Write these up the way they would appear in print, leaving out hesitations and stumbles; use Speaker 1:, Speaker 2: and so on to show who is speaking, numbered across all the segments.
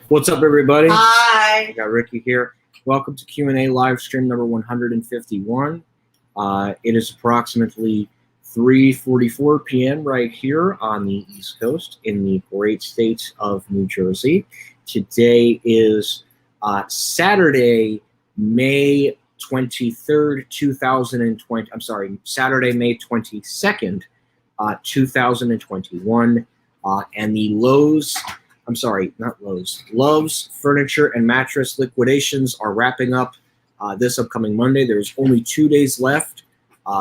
Speaker 1: What's up, everybody?
Speaker 2: Hi.
Speaker 1: I got Ricky here. Welcome to Q&A live stream number 151. It is approximately 3:44 p.m. right here on the East Coast in the great state of New Jersey. Today is Saturday, May 23rd, 2020. I'm sorry, Saturday, May 22nd, 2021. And the Lowe's Furniture and Mattress liquidations are wrapping up this upcoming Monday. There's only 2 days left.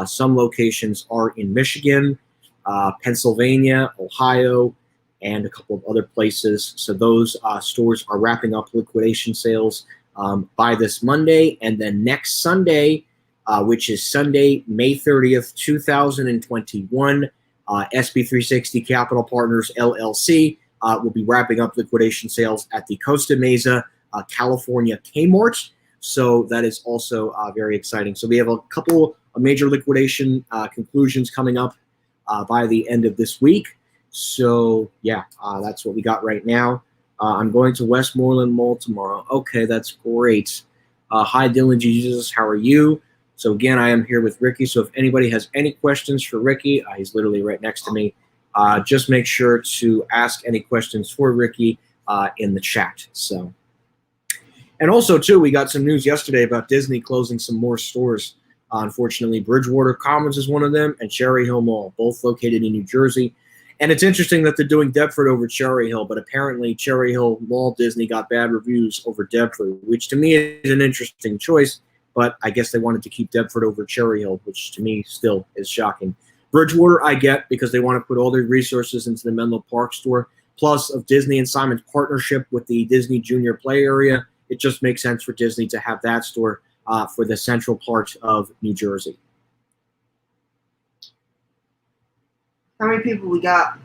Speaker 1: Some locations are in Michigan, Pennsylvania, Ohio, and a couple of other places. So those stores are wrapping up liquidation sales by this Monday. And then next Sunday, which is Sunday, May 30th, 2021, SB360 Capital Partners, LLC, will be wrapping up liquidation sales at the Costa Mesa, California Kmart. So that is also very exciting. So we have a couple of major liquidation conclusions coming up by the end of this week. So yeah, that's what we got right now. I'm going to Westmoreland Mall tomorrow. Okay, that's great. Hi, Dylan Jesus. How are you? So again, I am here with Ricky. So if anybody has any questions for Ricky, he's literally right next to me. Just make sure to ask any questions for Ricky in the chat. So, and also too, we got some news yesterday about Disney closing some more stores. Unfortunately, Bridgewater Commons is one of them, and Cherry Hill Mall, both located in New Jersey. And it's interesting that they're doing Deptford over Cherry Hill, but apparently Cherry Hill Mall Disney got bad reviews over Deptford, which to me is an interesting choice. But I guess they wanted to keep Deptford over Cherry Hill, which to me still is shocking. Bridgewater, I get, because they want to put all their resources into the Menlo Park store. Plus, of Disney and Simon's partnership with the Disney Junior Play area, it just makes sense for Disney to have that store for the central part of New Jersey.
Speaker 2: How many people we got?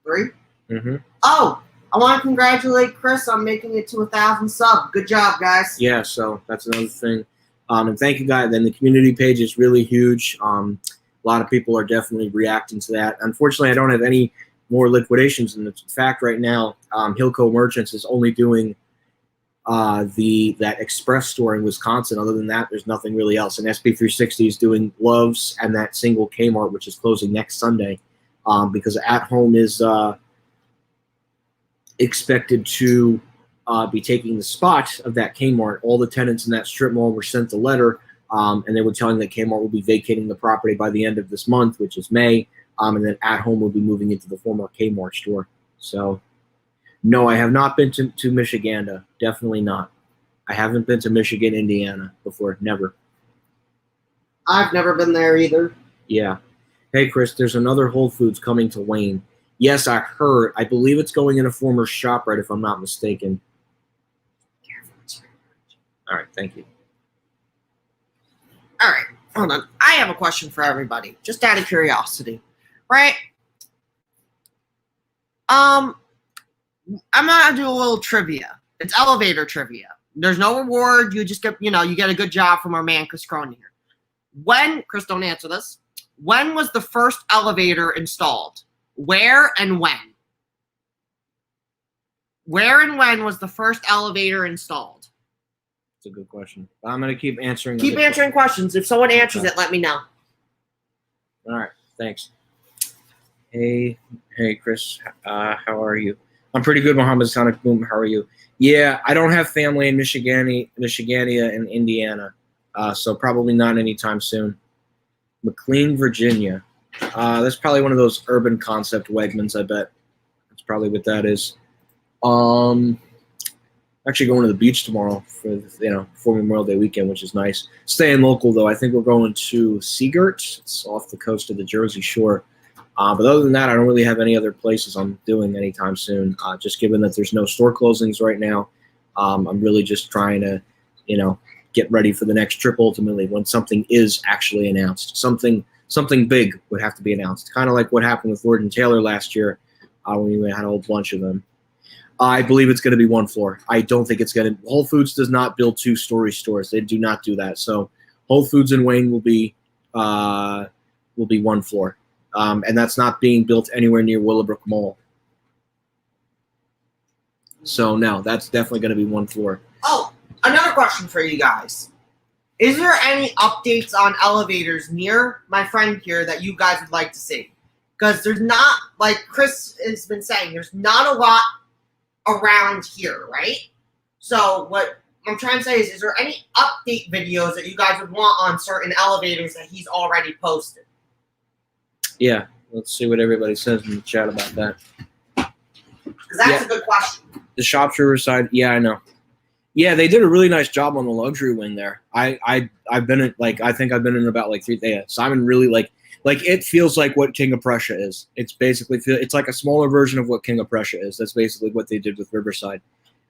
Speaker 2: 3?
Speaker 1: Mm-hmm.
Speaker 2: Oh, I want to congratulate Chris on making it to 1,000 subs. Good job, guys.
Speaker 1: Yeah, so that's another thing. And thank you, guys. Then the community page is really huge. A lot of people are definitely reacting to that. Unfortunately, I don't have any more liquidations. And in fact, right now, Hilco Merchants is only doing that express store in Wisconsin. Other than that, there's nothing really else. And SB360 is doing Love's and that single Kmart, which is closing next Sunday, because At Home is expected to be taking the spot of that Kmart. All the tenants in that strip mall were sent a letter, and they were telling that Kmart will be vacating the property by the end of this month, which is May, and then At Home will be moving into the former Kmart store. So, no, I have not been to Michiganda. Definitely not. I haven't been to Michigan, Indiana before. Never.
Speaker 2: I've never been there either.
Speaker 1: Yeah. Hey, Chris, there's another Whole Foods coming to Wayne. Yes, I heard. I believe it's going in a former ShopRite, if I'm not mistaken. All right, thank you.
Speaker 2: All right, hold on. I have a question for everybody, just out of curiosity, right? I'm gonna do a little trivia. It's elevator trivia. There's no reward. You just get, you get a good job from our man Chris Cronin here. Chris, don't answer this. When was the first elevator installed? Where and when? Where and when was the first elevator installed?
Speaker 1: That's a good question. I'm going to keep answering.
Speaker 2: Keep answering questions. If someone answers it, let me know.
Speaker 1: All right. Thanks. Hey, Chris. How are you? I'm pretty good, Mohammed Sonic Boom. How are you? Yeah, I don't have family in Michigania and Indiana, so probably not anytime soon. McLean, Virginia. That's probably one of those urban concept Wegmans, I bet. That's probably what that is. Actually going to the beach tomorrow for Memorial Day weekend, which is nice. Staying local, though. I think we're going to Seagirt. It's off the coast of the Jersey Shore. But other than that, I don't really have any other places I'm doing anytime soon. Just given that there's no store closings right now, I'm really just trying to, get ready for the next trip ultimately when something is actually announced. Something big would have to be announced. Kind of like what happened with Lord & Taylor last year when we had a whole bunch of them. I believe it's going to be one floor. I don't think it's going to. Whole Foods does not build 2-story stores. They do not do that. So Whole Foods in Wayne will be one floor. And that's not being built anywhere near Willowbrook Mall. So no, that's definitely going to be one floor.
Speaker 2: Oh, another question for you guys. Is there any updates on elevators near my friend here that you guys would like to see? Because there's not, like Chris has been saying, there's not a lot around here, right? So what I'm trying to say is there any update videos that you guys would want on certain elevators that he's already posted?
Speaker 1: Yeah, let's see what everybody says in the chat about that.
Speaker 2: Because that's a good question.
Speaker 1: The Shops Riverside, yeah, I know. Yeah, they did a really nice job on the luxury wing there. I've been in I think I've been in about like 3 days. Simon really like it feels like what King of Prussia is. It's basically it's like a smaller version of what King of Prussia is. That's basically what they did with Riverside.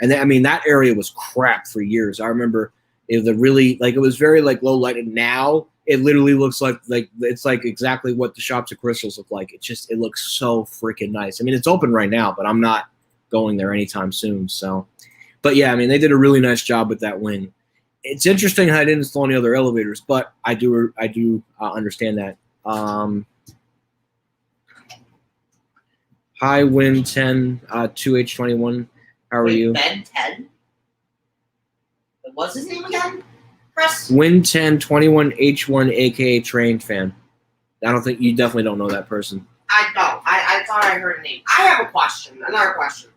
Speaker 1: And I mean that area was crap for years. I remember it was very like low light, and now it literally looks like it's like exactly what the Shops at Crystals look like. It looks so freaking nice. I mean it's open right now, but I'm not going there anytime soon. So, but yeah, I mean they did a really nice job with that wing. It's interesting how I didn't install any other elevators, but I do understand that. Hi, Win 10 2H21. How are you?
Speaker 2: Ben 10? What's his name again? Chris?
Speaker 1: Win 10 21H1, aka Trained Fan. You definitely don't know that person.
Speaker 2: I don't. I thought I heard a name. I have a question. Another question.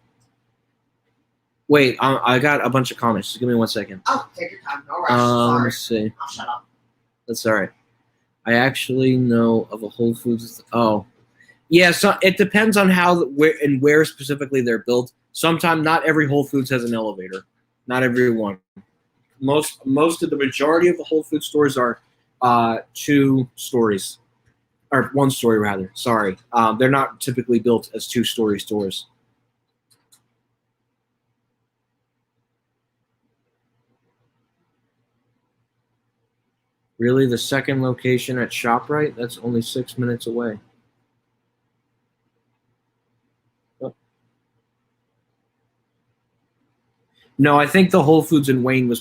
Speaker 1: Wait, I got a bunch of comments. Just give me 1 second.
Speaker 2: Oh, take your time. No rush. Sorry.
Speaker 1: Let's see.
Speaker 2: I'll shut up.
Speaker 1: That's all right. I actually know of a Whole Foods. Oh, yeah. So it depends on where specifically they're built. Sometimes not every Whole Foods has an elevator. Not every one. Most of the majority of the Whole Foods stores are 2 stories, or 1 story rather. Sorry, they're not typically built as 2-story stores. Really, the second location at ShopRite? That's only 6 minutes away. Oh. No, I think the Whole Foods in Wayne was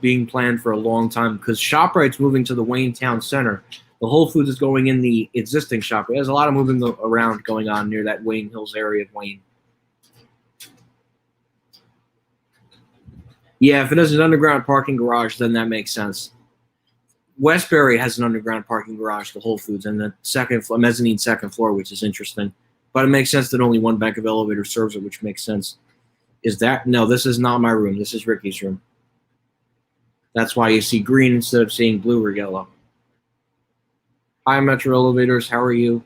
Speaker 1: being planned for a long time because ShopRite's moving to the Wayne Town Center. The Whole Foods is going in the existing ShopRite. There's a lot of moving around going on near that Wayne Hills area of Wayne. Yeah, if it has an underground parking garage, then that makes sense. Westbury has an underground parking garage, the Whole Foods, and the mezzanine second floor, which is interesting. But it makes sense that only one bank of elevator serves it, which makes sense. No, this is not my room. This is Ricky's room. That's why you see green instead of seeing blue or yellow. Hi, Metro Elevators. How are you?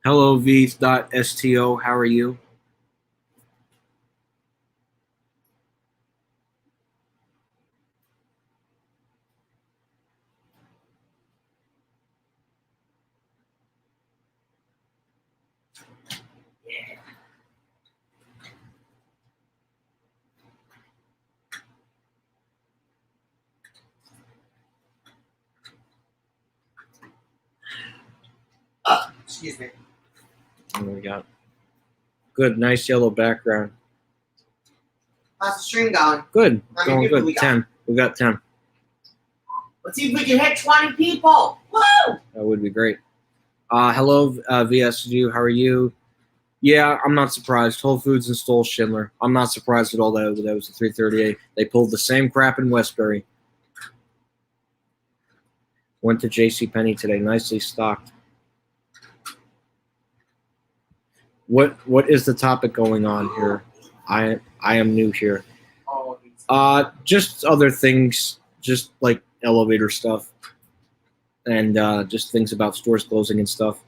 Speaker 1: Hello, v.sto. How are you?
Speaker 2: Excuse me.
Speaker 1: What do we got? Good, nice yellow background.
Speaker 2: How's the stream going?
Speaker 1: Good,
Speaker 2: How many
Speaker 1: going
Speaker 2: people
Speaker 1: good.
Speaker 2: we got?
Speaker 1: 10. We got 10.
Speaker 2: Let's see if we can hit 20 people. Woo!
Speaker 1: That would be great. Hello, VSU. How are you? Yeah, I'm not surprised. Whole Foods installed Schindler. I'm not surprised at all that it was a 338. They pulled the same crap in Westbury. Went to JCPenney today. Nicely stocked. What is the topic going on here? I am new here. Just other things, just like elevator stuff, and just things about stores closing and stuff.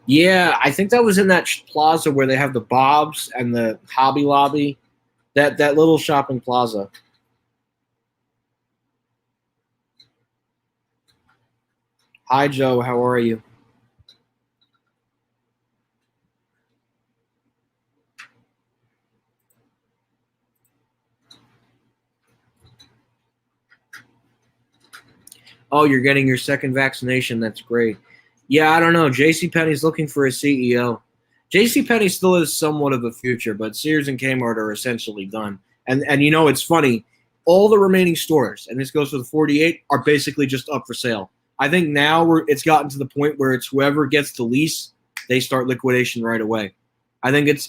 Speaker 1: Yeah, I think that was in that plaza where they have the Bob's and the Hobby Lobby, that little shopping plaza. Hi, Joe. How are you? Oh, you're getting your second vaccination. That's great. Yeah, I don't know. JCPenney's looking for a CEO. JCPenney still is somewhat of a future, but Sears and Kmart are essentially done. And you know, it's funny. All the remaining stores, and this goes for the 48, are basically just up for sale. I think now it's gotten to the point where it's whoever gets the lease, they start liquidation right away. I think it's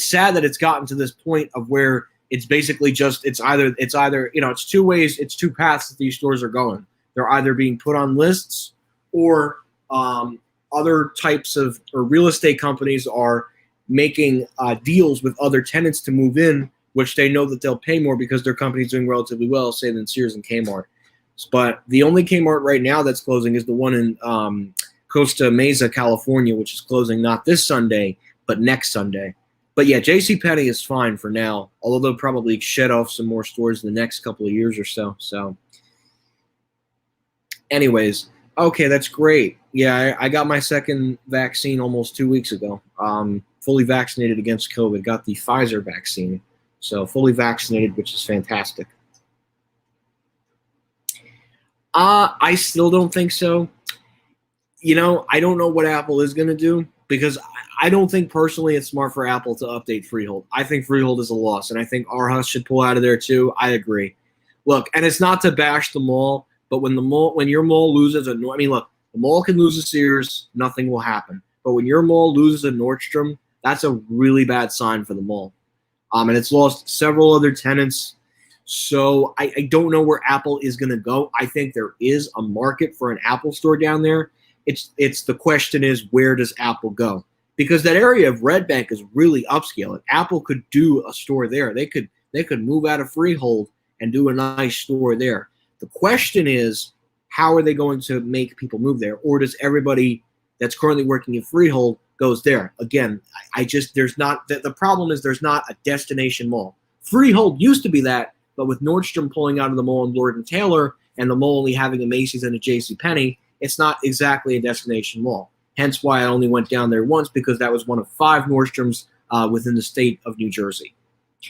Speaker 1: sad that it's gotten to this point of where it's basically just it's either it's two ways, it's two paths that these stores are going. They're either being put on lists or other types of or real estate companies are making deals with other tenants to move in, which they know that they'll pay more because their company's doing relatively well, say, than Sears and Kmart. But the only Kmart right now that's closing is the one in Costa Mesa, California, which is closing not this Sunday, but next Sunday. But yeah, JCPenney is fine for now, although they'll probably shed off some more stores in the next couple of years or so. So anyways, okay, that's great. Yeah, I got my second vaccine almost 2 weeks ago. Fully vaccinated against COVID. Got the Pfizer vaccine. So fully vaccinated, which is fantastic. I still don't think so. You know, I don't know what Apple is going to do because I don't think personally it's smart for Apple to update Freehold. I think Freehold is a loss, and I think Arhus should pull out of there too. I agree. Look, and it's not to bash the mall, but when your mall loses look, the mall can lose a Sears, nothing will happen. But when your mall loses a Nordstrom, that's a really bad sign for the mall. And it's lost several other tenants. So I don't know where Apple is going to go. I think there is a market for an Apple store down there. It's the question is, where does Apple go? Because that area of Red Bank is really upscale. And Apple could do a store there. They could move out of Freehold and do a nice store there. The question is, how are they going to make people move there? Or does everybody that's currently working in Freehold goes there? Again, the problem is there's not a destination mall. Freehold used to be that, but with Nordstrom pulling out of the mall and Lord & Taylor and the mall only having a Macy's and a JCPenney, it's not exactly a destination mall. Hence why I only went down there once, because that was one of 5 Nordstroms within the state of New Jersey.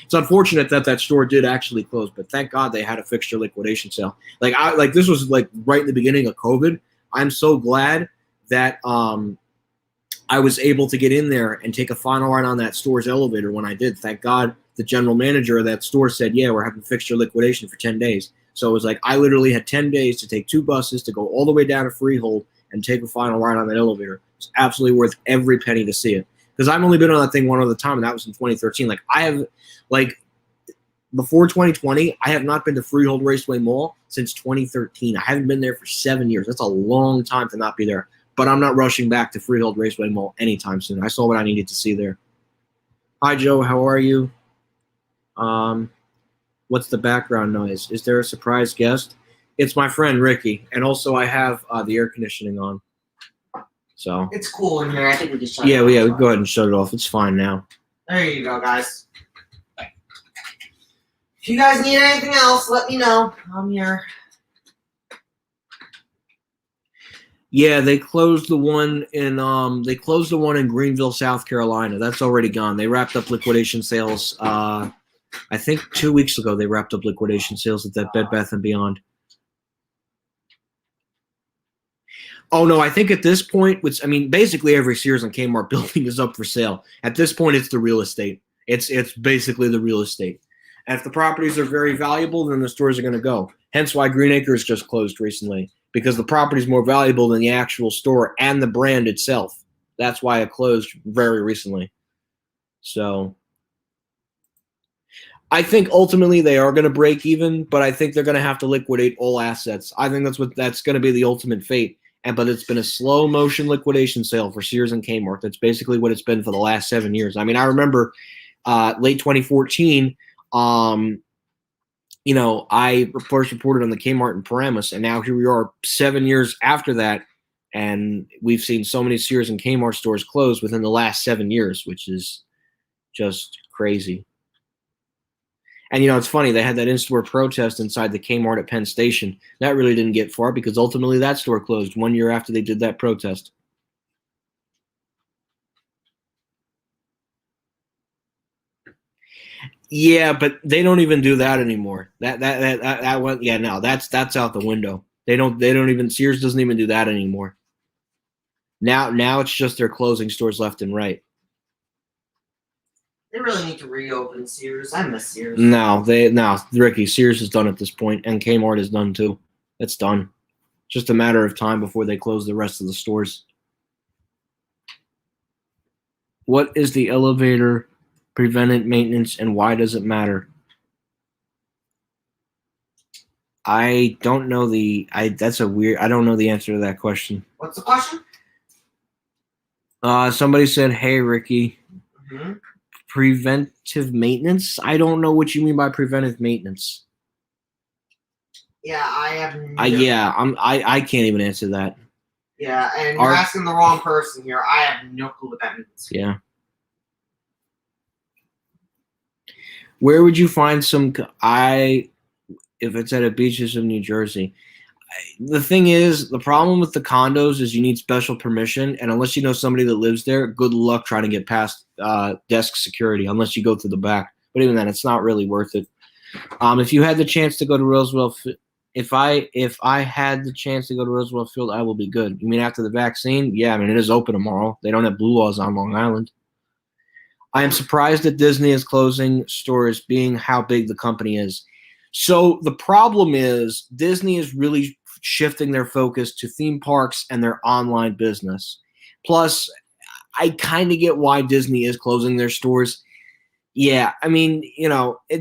Speaker 1: It's unfortunate that store did actually close, but thank God they had a fixture liquidation sale. This was like right in the beginning of COVID. I'm so glad that I was able to get in there and take a final ride on that store's elevator when I did. Thank God the general manager of that store said, yeah, we're having fixture liquidation for 10 days. So it was like I literally had 10 days to take 2 buses to go all the way down to Freehold and take a final ride on that elevator. It's absolutely worth every penny to see it. Because I've only been on that thing one other time, and that was in 2013. Before 2020, I have not been to Freehold Raceway Mall since 2013. I haven't been there for 7 years. That's a long time to not be there. But I'm not rushing back to Freehold Raceway Mall anytime soon. I saw what I needed to see there. Hi, Joe. How are you? What's the background noise? Is there a surprise guest? It's my friend Ricky, and also I have the air conditioning on. So
Speaker 2: It's cool in here. I think we just
Speaker 1: we go ahead and shut it off. It's fine now.
Speaker 2: There you go, guys. If you guys need anything else, let me know. I'm here.
Speaker 1: Yeah, they closed the one in Greenville, South Carolina. That's already gone. They wrapped up liquidation sales. I think 2 weeks ago they wrapped up liquidation sales at that Bed Bath & Beyond. Oh, no, I think at this point, basically every Sears and Kmart building is up for sale. At this point, it's the real estate. It's basically the real estate. And if the properties are very valuable, then the stores are going to go. Hence why Green Acres just closed recently, because the property is more valuable than the actual store and the brand itself. That's why it closed very recently. So I think ultimately they are going to break even, but I think they're going to have to liquidate all assets. I think that's going to be the ultimate fate. But it's been a slow motion liquidation sale for Sears and Kmart. That's basically what it's been for the last 7 years. I remember late 2014, I first reported on the Kmart in Paramus, and now here we are 7 years after that, and we've seen so many Sears and Kmart stores close within the last 7 years, which is just crazy. And, it's funny, they had that in-store protest inside the Kmart at Penn Station. That really didn't get far because ultimately that store closed 1 year after they did that protest. Yeah, but they don't even do that anymore. That went, yeah, no, that's out the window. Sears doesn't even do that anymore. Now it's just they're closing stores left and right.
Speaker 2: They really need to reopen Sears. I miss Sears.
Speaker 1: No, Ricky, Sears is done at this point, and Kmart is done too. It's done. Just a matter of time before they close the rest of the stores. What is the elevator preventive maintenance, and why does it matter? I don't know I don't know the answer to that question.
Speaker 2: What's the question?
Speaker 1: Somebody said, "Hey, Ricky,
Speaker 2: Mm-hmm.
Speaker 1: preventive maintenance." I don't know what you mean by preventive maintenance.
Speaker 2: Yeah, I have no.
Speaker 1: I can't even answer that.
Speaker 2: Yeah, and you're asking the wrong person here. I have no clue what that means.
Speaker 1: Yeah. Where would you find some? If it's at a beaches of New Jersey. The thing is, the problem with the condos is you need special permission, and unless you know somebody that lives there, good luck trying to get past desk security. Unless you go through the back, but even then, it's not really worth it. If you had the chance to go to Roosevelt, if I had the chance to go to Roosevelt Field, I will be good. You mean after the vaccine? Yeah, I mean it is open tomorrow. They don't have blue laws on Long Island. I am surprised that Disney is closing stores, being how big the company is. So the problem is Disney is really shifting their focus to theme parks and their online business. Plus, I kind of get why Disney is closing their stores. Yeah, I mean,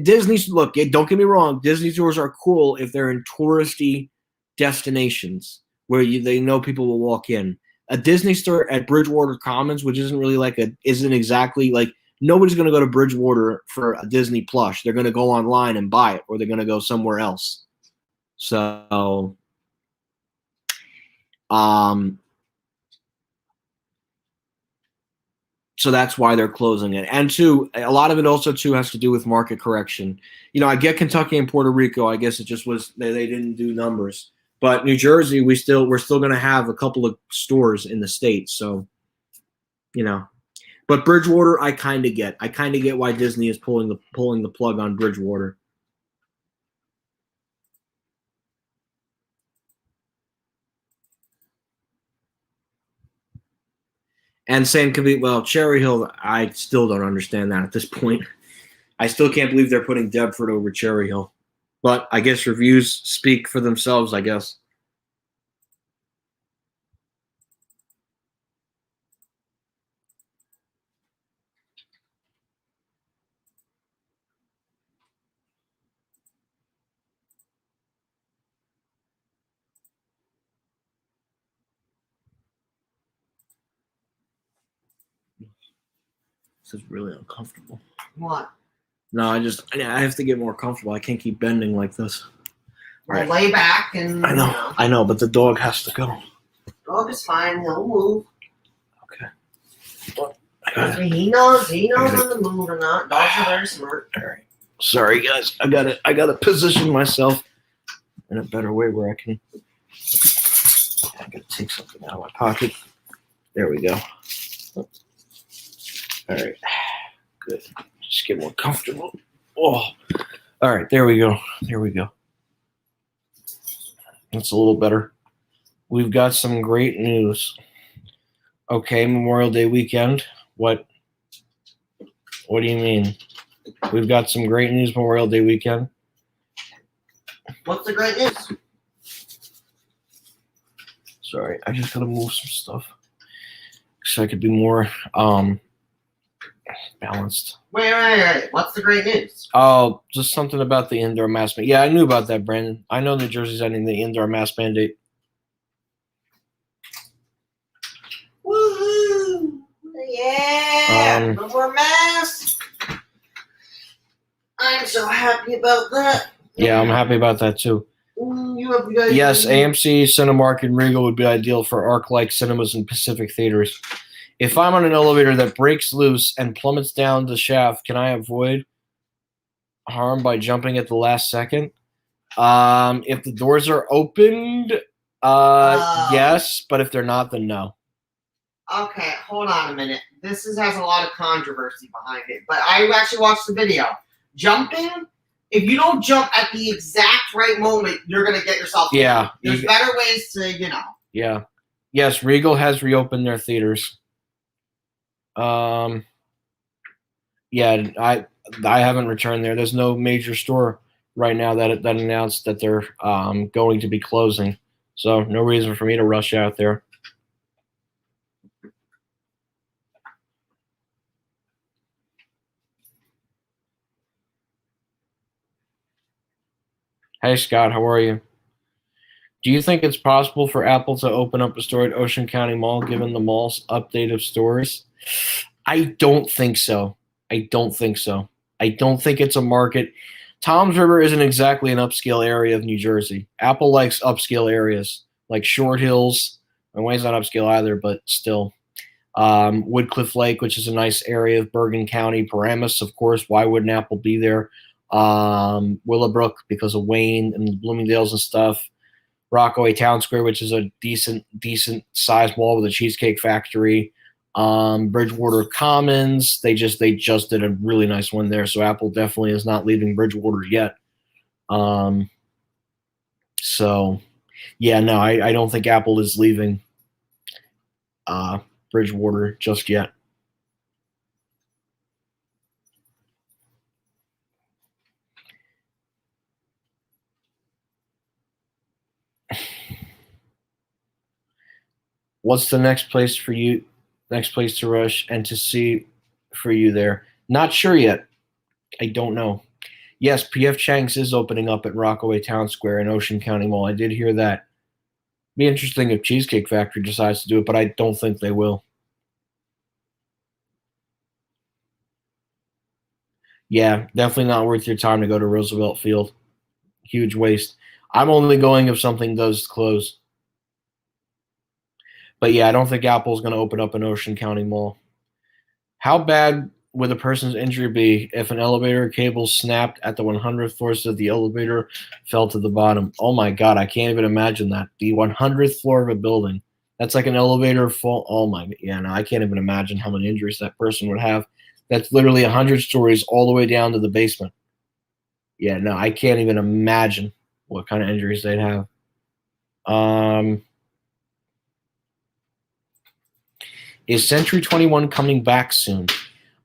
Speaker 1: Disney's, look, don't get me wrong, Disney stores are cool if they're in touristy destinations where they know people will walk in. A Disney store at Bridgewater Commons, which isn't exactly like, nobody's going to go to Bridgewater for a Disney plush. They're going to go online and buy it, or they're going to go somewhere else. So, so that's why they're closing it. And two, a lot of it also too has to do with market correction. I get Kentucky and Puerto Rico. I guess it just was they didn't do numbers. But New Jersey, we're still going to have a couple of stores in the state. So, But Bridgewater, I kind of get. I kind of get why Disney is pulling the plug on Bridgewater. And same could be, Cherry Hill, I still don't understand that at this point. I still can't believe they're putting Deptford over Cherry Hill. But I guess reviews speak for themselves, I guess. This is really uncomfortable.
Speaker 2: What?
Speaker 1: No, I have to get more comfortable. I can't keep bending like this.
Speaker 2: Right. Lay back and.
Speaker 1: I know, but the dog has to go.
Speaker 2: Dog is fine. He'll move.
Speaker 1: Okay.
Speaker 2: He knows on the move or not. Dogs are very smart.
Speaker 1: All right. Sorry, guys. I gotta position myself in a better way where I can. I gotta take something out of my pocket. There we go. All right. Good. Just get more comfortable. Oh. All right. There we go. That's a little better. We've got some great news. Okay, Memorial Day weekend. What do you mean? We've got some great news Memorial Day weekend.
Speaker 2: What's the great news?
Speaker 1: Sorry, I just gotta move some stuff so I could be more balanced.
Speaker 2: Wait. What's the great news?
Speaker 1: Oh, just something about the indoor mask mandate. Yeah, I knew about that, Brandon. I know New Jersey's ending the indoor mask mandate.
Speaker 2: Woohoo! Yeah! No more masks! I'm so happy about that.
Speaker 1: Yeah, I'm happy about that too.
Speaker 2: You
Speaker 1: Yes, AMC, Cinemark, and Regal would be ideal for ARC-like cinemas and Pacific theaters. If I'm on an elevator that breaks loose and plummets down the shaft, can I avoid harm by jumping at the last second? If the doors are opened, yes, but if they're not, then no.
Speaker 2: Okay, hold on a minute. This has a lot of controversy behind it, but I actually watched the video. Jumping, if you don't jump at the exact right moment, you're going to get yourself killed.
Speaker 1: Yeah.
Speaker 2: There's better ways to,
Speaker 1: Yeah. Yes, Regal has reopened their theaters. Yeah, I haven't returned there. There's no major store right now that announced that they're going to be closing. So no reason for me to rush out there. Hey Scott, how are you? Do you think it's possible for Apple to open up a store at Ocean County Mall given the mall's update of stores? I don't think so. I don't think so. I don't think it's a market. Tom's River isn't exactly an upscale area of New Jersey. Apple likes upscale areas like Short Hills. My way's not upscale either, but still. Woodcliff Lake, which is a nice area of Bergen County. Paramus, of course. Why wouldn't Apple be there? Willowbrook because of Wayne and the Bloomingdales and stuff. Rockaway Town Square, which is a decent sized mall with a cheesecake factory. Bridgewater Commons, they just did a really nice one there. So Apple definitely is not leaving Bridgewater yet. So yeah, no, I don't think Apple is leaving Bridgewater just yet. What's the next place for you? Next place to rush and to see for you there? Not sure yet. I don't know. Yes, PF Chang's is opening up at Rockaway Town Square in Ocean County Mall. I did hear that. Be interesting if Cheesecake Factory decides to do it, but I don't think they will. Yeah, definitely not worth your time to go to Roosevelt Field. Huge waste. I'm only going if something does close. But yeah, I don't think Apple's going to open up an Ocean County Mall. How bad would a person's injury be if an elevator cable snapped at the 100th floor so the elevator fell to the bottom? Oh my God, I can't even imagine that. The 100th floor of a building. That's like an elevator fall. Oh my, yeah, no, I can't even imagine how many injuries that person would have. That's literally 100 stories all the way down to the basement. Yeah, no, I can't even imagine what kind of injuries they'd have. Is Century 21 coming back soon?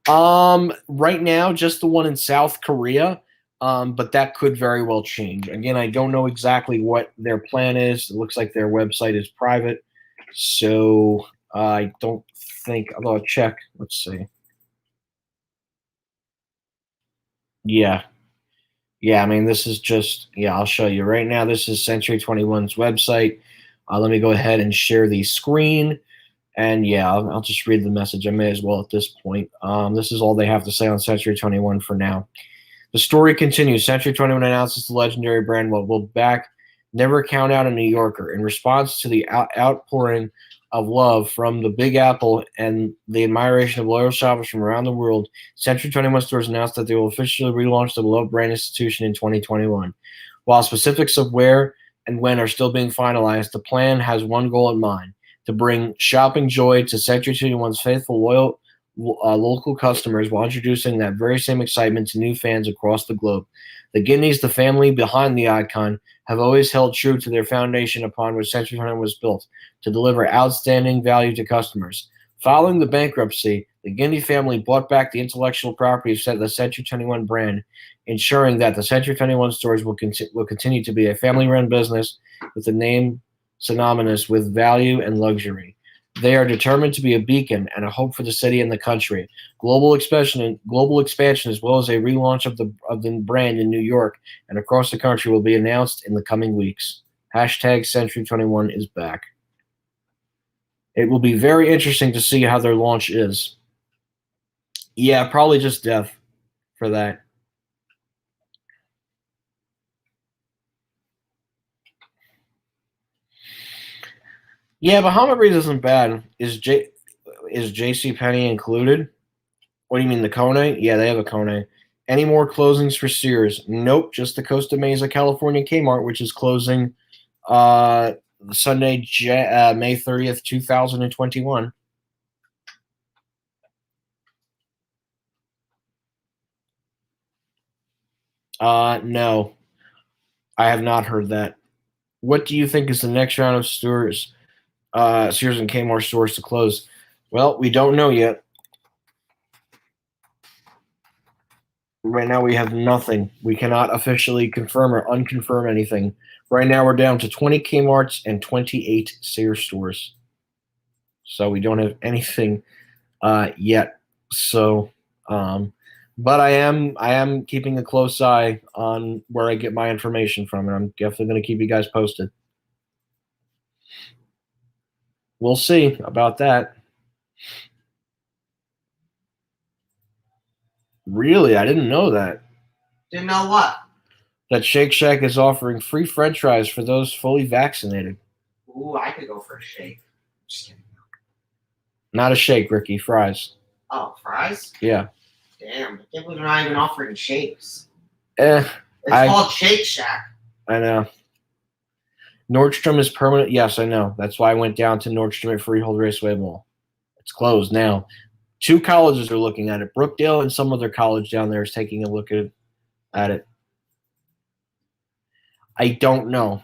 Speaker 1: Right now, just the one in South Korea, but that could very well change. Again, I don't know exactly what their plan is. It looks like their website is private, so I don't think. Although I'll check. Let's see. Yeah, yeah. I mean, this is just. Yeah, I'll show you right now. This is Century 21's website. Let me go ahead and share the screen. And yeah, I'll just read the message. I may as well at this point. This is all they have to say on Century 21 for now. The story continues. Century 21 announces the legendary brand will back Never Count Out a New Yorker. In response to the outpouring of love from the Big Apple and the admiration of loyal shoppers from around the world, Century 21 stores announced that they will officially relaunch the beloved brand institution in 2021. While specifics of where and when are still being finalized, the plan has one goal in mind: to bring shopping joy to Century 21's faithful, loyal local customers while introducing that very same excitement to new fans across the globe. The Guineas, the family behind the icon, have always held true to their foundation upon which Century 21 was built, to deliver outstanding value to customers. Following the bankruptcy, the Guinea family bought back the intellectual property of the Century 21 brand, ensuring that the Century 21 stores will continue to be a family-run business with a name synonymous with value and luxury. They are determined to be a beacon and a hope for the city and the country. Global expansion, as well as a relaunch of the brand in New York and across the country, will be announced in the coming weeks. Hashtag Century 21 is back. It will be very interesting to see how their launch is. Yeah, probably just death for that. Yeah, Bahama Breeze isn't bad. Is JC Penney included? What do you mean, the Kone? Yeah, they have a Kone. Any more closings for Sears? Nope, just the Costa Mesa, California Kmart, which is closing Sunday, May 30th, 2021. No, I have not heard that. What do you think is the next round of Sears and Kmart stores to close? Well, we don't know yet. Right now we have nothing. We cannot officially confirm or unconfirm anything. Right now we're down to 20 Kmart's and 28 Sears stores. So we don't have anything yet. So, but I am keeping a close eye on where I get my information from, and I'm definitely going to keep you guys posted. We'll see about that. Really, I didn't know that.
Speaker 2: Didn't know what?
Speaker 1: That Shake Shack is offering free French fries for those fully vaccinated.
Speaker 2: Ooh, I could go for a shake. Just kidding.
Speaker 1: Not a shake, Ricky. Fries.
Speaker 2: Oh, fries?
Speaker 1: Yeah.
Speaker 2: Damn, I can't believe they're not even offering shakes.
Speaker 1: It's
Speaker 2: called Shake Shack.
Speaker 1: I know. Nordstrom is permanent. Yes, I know. That's why I went down to Nordstrom at Freehold Raceway Mall. It's closed now. 2 colleges are looking at it. Brookdale and some other college down there is taking a look at it. I don't know.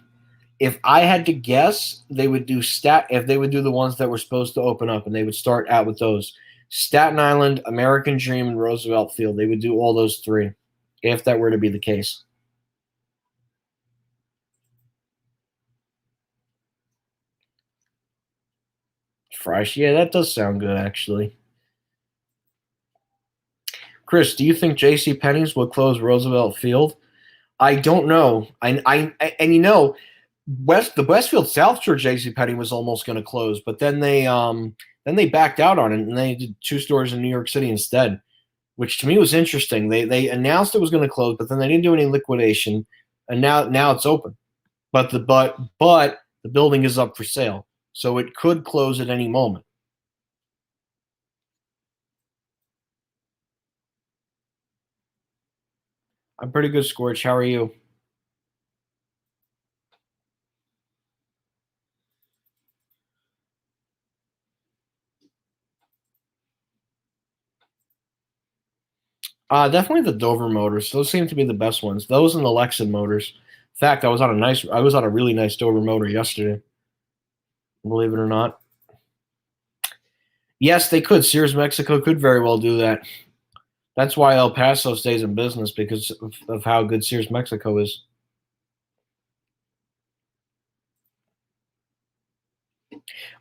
Speaker 1: If I had to guess, they would do if they would do the ones that were supposed to open up, and they would start out with those. Staten Island, American Dream, and Roosevelt Field. They would do all those 3, if that were to be the case. Fresh, yeah, that does sound good, actually. Chris, do you think J.C. Penney's will close Roosevelt Field? I don't know. And the Westfield South Shore J.C. Penney was almost going to close, but then they backed out on it, and they did 2 stores in New York City instead, which to me was interesting. They announced it was going to close, but then they didn't do any liquidation, and now it's open. But the building is up for sale, so it could close at any moment. I'm pretty good, Scorch. How are you? Definitely the Dover motors. Those seem to be the best ones. Those and the Lexan motors. In fact, I was on a really nice Dover motor yesterday. Believe it or not. Yes, they could. Sears Mexico could very well do that. That's why El Paso stays in business, because of how good Sears Mexico is.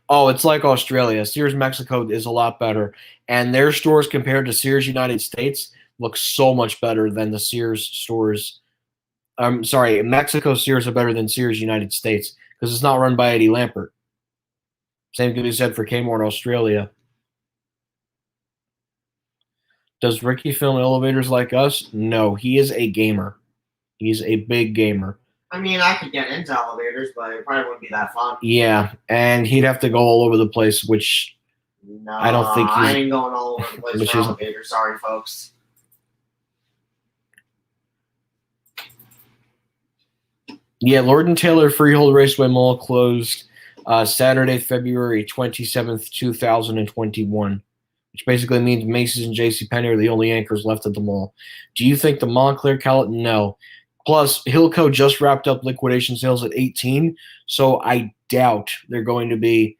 Speaker 1: Oh, it's like Australia. Sears Mexico is a lot better, and their stores compared to Sears United States look so much better than the Sears stores. I'm sorry, Mexico Sears are better than Sears United States because it's not run by Eddie Lampert. Same can be said for Kmart Australia. Does Ricky film elevators like us? No, he is a gamer. He's a big gamer.
Speaker 2: I mean, I could get into elevators, but it probably wouldn't be that fun.
Speaker 1: Yeah, and he'd have to go all over the place, which
Speaker 2: no,
Speaker 1: I don't think
Speaker 2: I ain't going all over the place for elevators. Sorry, folks.
Speaker 1: Yeah, Lord & Taylor Freehold Raceway Mall closed Saturday, February 27th, 2021, which basically means Macy's and JCPenney are the only anchors left at the mall. Do you think the Montclair California? No. Plus, Hilco just wrapped up liquidation sales at 18, so I doubt they're going to be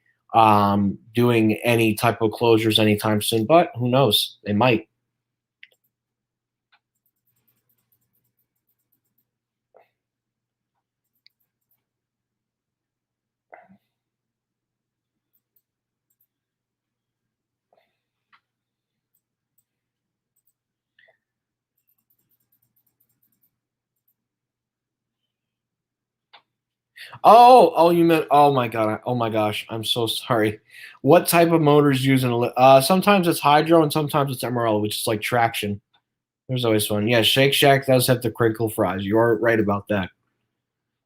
Speaker 1: doing any type of closures anytime soon, but who knows? They might. Oh, you meant, oh my gosh, I'm so sorry. What type of motors using? Sometimes it's hydro and sometimes it's MRL, which is like traction. There's always one. Yeah, Shake Shack does have the crinkle fries. You are right about that.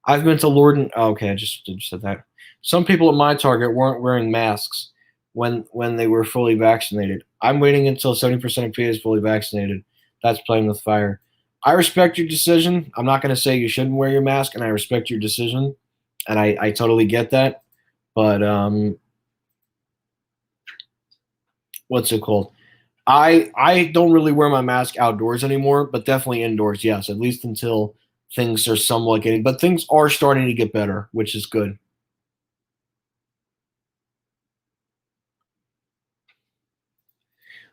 Speaker 1: I've been to Lord. Okay, I just said that. Some people at my Target weren't wearing masks when they were fully vaccinated. I'm waiting until 70% of PA is fully vaccinated. That's playing with fire. I respect your decision. I'm not going to say you shouldn't wear your mask, and I respect your decision, and I totally get that. But what's it called? I don't really wear my mask outdoors anymore, but definitely indoors, yes, at least until things are somewhat getting, but things are starting to get better, which is good.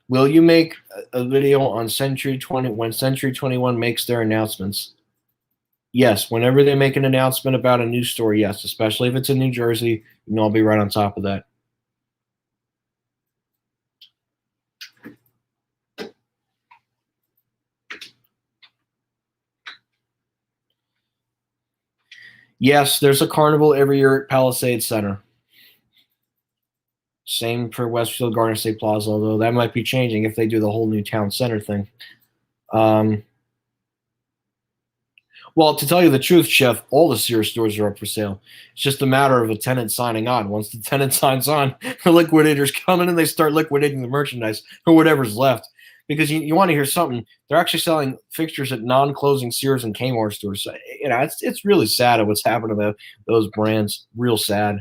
Speaker 3: Will you make a video on Century 20 when Century 21 makes their announcements? Yes, whenever they make an announcement about a new store, yes, especially if it's in New Jersey, I'll be right on top of that. Yes, there's a carnival every year at Palisades Center. Same for Westfield Garden State Plaza, although that might be changing if they do the whole new town center thing. Well, to tell you the truth, Chef, all the Sears stores are up for sale. It's just a matter of a tenant signing on. Once the tenant signs on, the liquidators come in and they start liquidating the merchandise or whatever's left. Because you want to hear something, they're actually selling fixtures at non-closing Sears and Kmart stores. So, it's really sad at what's happened to those brands. Real sad.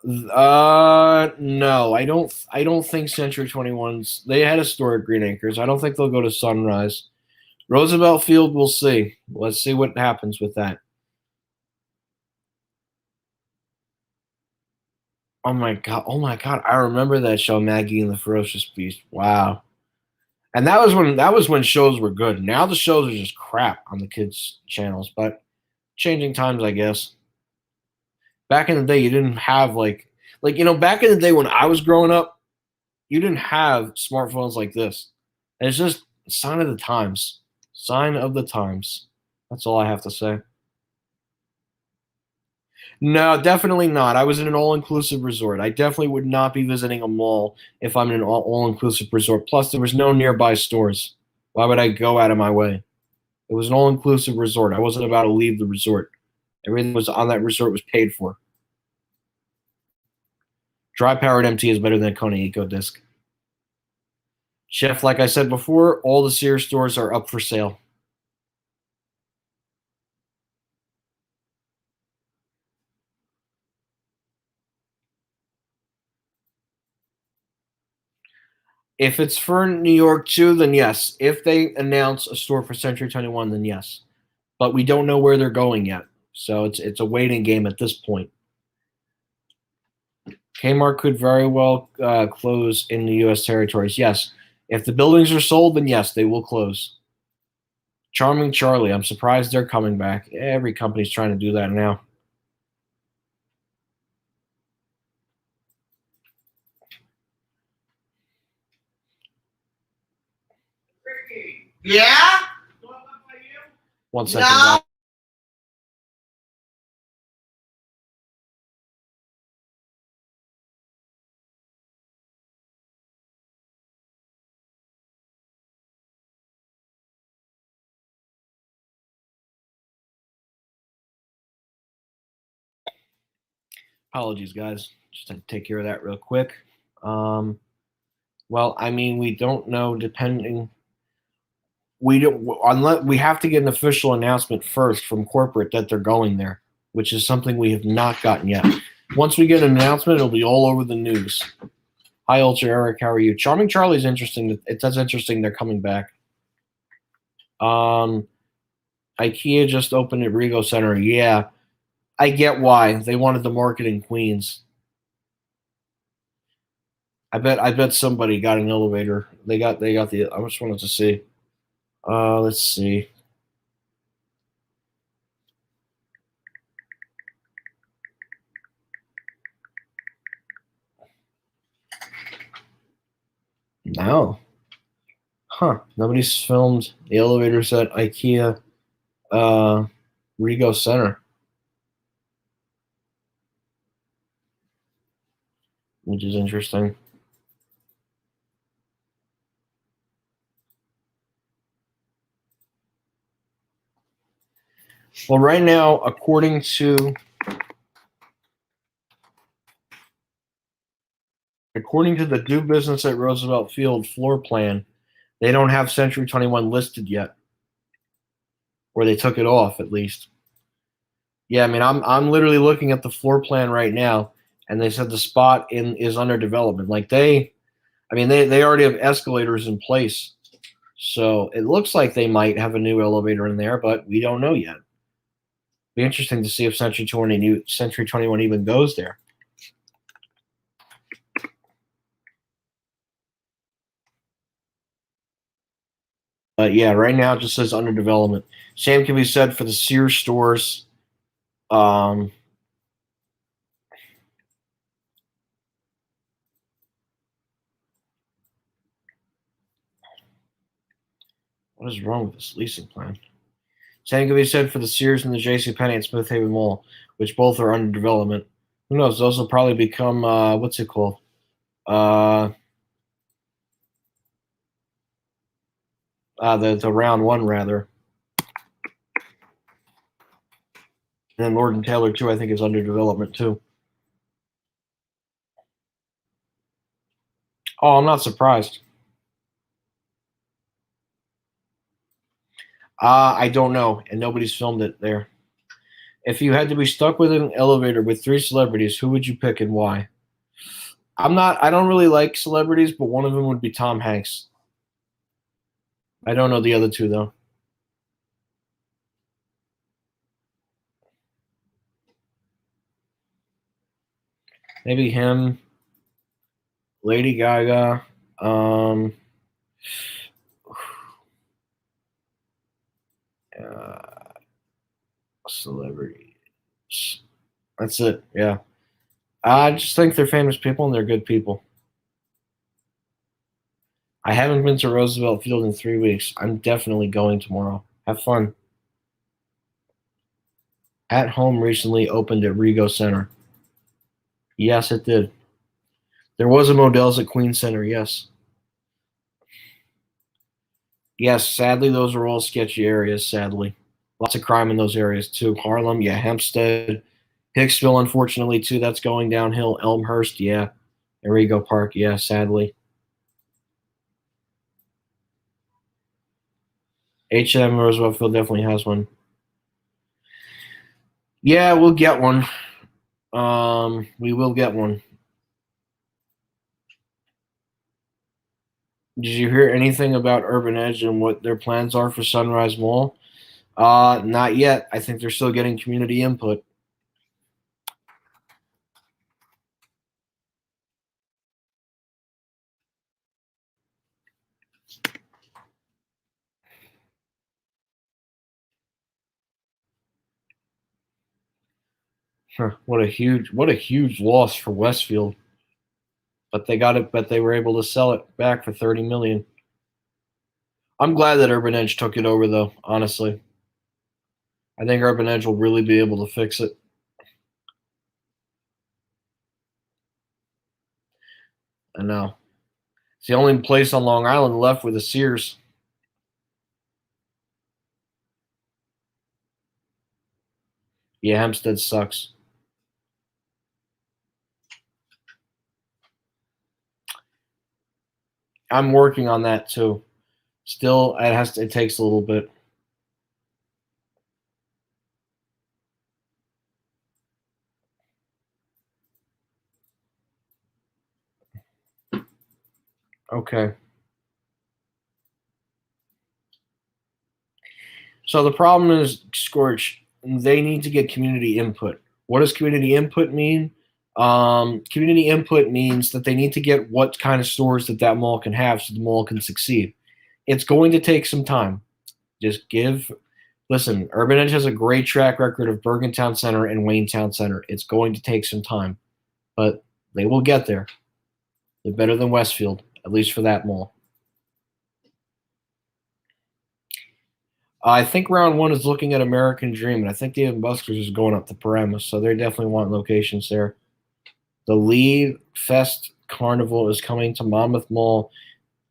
Speaker 3: No, I don't think Century 21's. They had a store at Green Acres. I don't think they'll go to Sunrise. Roosevelt Field, we'll see. Let's see what happens with that. Oh my god! I remember that show, Maggie and the Ferocious Beast. Wow. And that was when shows were good. Now the shows are just crap on the kids' channels, but changing times, I guess. Back in the day, you didn't have back in the day when I was growing up, you didn't have smartphones like this. And it's just a sign of the times. Sign of the times. That's all I have to say. No, definitely not. I was in an all-inclusive resort. I definitely would not be visiting a mall if I'm in an all-inclusive resort. Plus, there was no nearby stores. Why would I go out of my way? It was an all-inclusive resort. I wasn't about to leave the resort. Everything was on that resort was paid for. Dry-powered MT is better than a Kona Eco Disc. Chef, like I said before, all the Sears stores are up for sale. If it's for New York too, then yes. If they announce a store for Century 21, then yes. But we don't know where they're going yet. So it's a waiting game at this point. Kmart could very well close in the U.S. territories. Yes. If the buildings are sold, then yes, they will close. Charming Charlie, I'm surprised they're coming back. Every company's trying to do that now.
Speaker 2: Yeah?
Speaker 3: One second.
Speaker 2: No.
Speaker 3: Apologies, guys. Just had to take care of that real quick. Well, I mean, we don't know. Unless we have to get an official announcement first from corporate that they're going there, which is something we have not gotten yet. Once we get an announcement, it'll be all over the news. Hi, Ultra Eric. How are you? Charming Charlie's interesting. That's interesting. They're coming back. IKEA just opened at Rego Center. Yeah, I get why they wanted the market in Queens. I bet somebody got an elevator. They got the. I just wanted to see. Let's see. No. Huh. Nobody's filmed the elevators at IKEA Rego Center. Which is interesting. Well, right now, according to the Do Business at Roosevelt Field floor plan, they don't have Century 21 listed yet. Or they took it off, at least. Yeah, I mean, I'm literally looking at the floor plan right now, and they said the spot is under development. Like they already have escalators in place. So it looks like they might have a new elevator in there, but we don't know yet. Be interesting to see if Century 21 even goes there. But yeah, right now it just says under development. Same can be said for the Sears stores. Um, what is wrong with this leasing plan? Same can be said for the Sears and the JCPenney at Smith Haven Mall, which both are under development. Who knows? Those will probably become what's it called? The round one rather. And then Lord and Taylor too, I think, is under development too. Oh, I'm not surprised. I don't know, and nobody's filmed it there. If you had to be stuck with an elevator with 3 celebrities, who would you pick and why? I don't really like celebrities, but one of them would be Tom Hanks. I don't know the other two though. Maybe him, Lady Gaga, celebrities. That's it. Yeah. I just think they're famous people and they're good people. I haven't been to Roosevelt Field in 3 weeks. I'm definitely going tomorrow. Have fun. At Home recently opened at Rego Center. Yes, it did. There was a Modell's at Queen Center, yes. Yes, sadly, those are all sketchy areas, sadly. Lots of crime in those areas, too. Harlem, yeah, Hempstead. Hicksville, unfortunately, too. That's going downhill. Elmhurst, yeah. Arrigo Park, yeah, sadly. H&M Roosevelt Field definitely has one. Yeah, we'll get one. We will get one. Did you hear anything about Urban Edge and what their plans are for Sunrise Mall? Not yet. I think they're still getting community input. Huh, what a huge loss for Westfield. But they got it, but they were able to sell it back for $30 million. I'm glad that Urban Edge took it over though, honestly. I think Urban Edge will really be able to fix it. I know. It's the only place on Long Island left with a Sears. Yeah, Hempstead sucks. I'm working on that too. Still, it takes a little bit. Okay. So the problem is, Scorch, they need to get community input. What does community input mean? Community input means that they need to get what kind of stores that mall can have so the mall can succeed. It's going to take some time. Listen, Urban Edge has a great track record of Bergen Town Center and Wayne Town Center. It's going to take some time, but they will get there. They're better than Westfield, at least for that mall. I think round one is looking at American Dream, and I think Dave & Buster's is going up to Paramus, so they definitely want locations there. The Lee Fest Carnival is coming to Monmouth Mall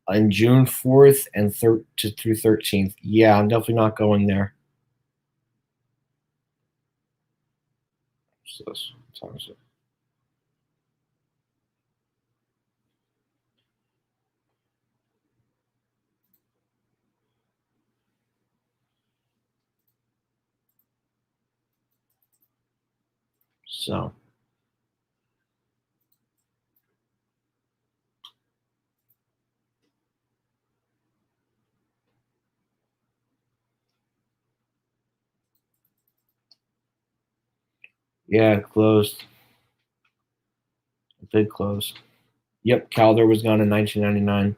Speaker 3: on June 4th and through 13th. Yeah, I'm definitely not going there. What's this? What time is it? So. Yeah, it closed. It did close. Yep, Calder was gone in 1999.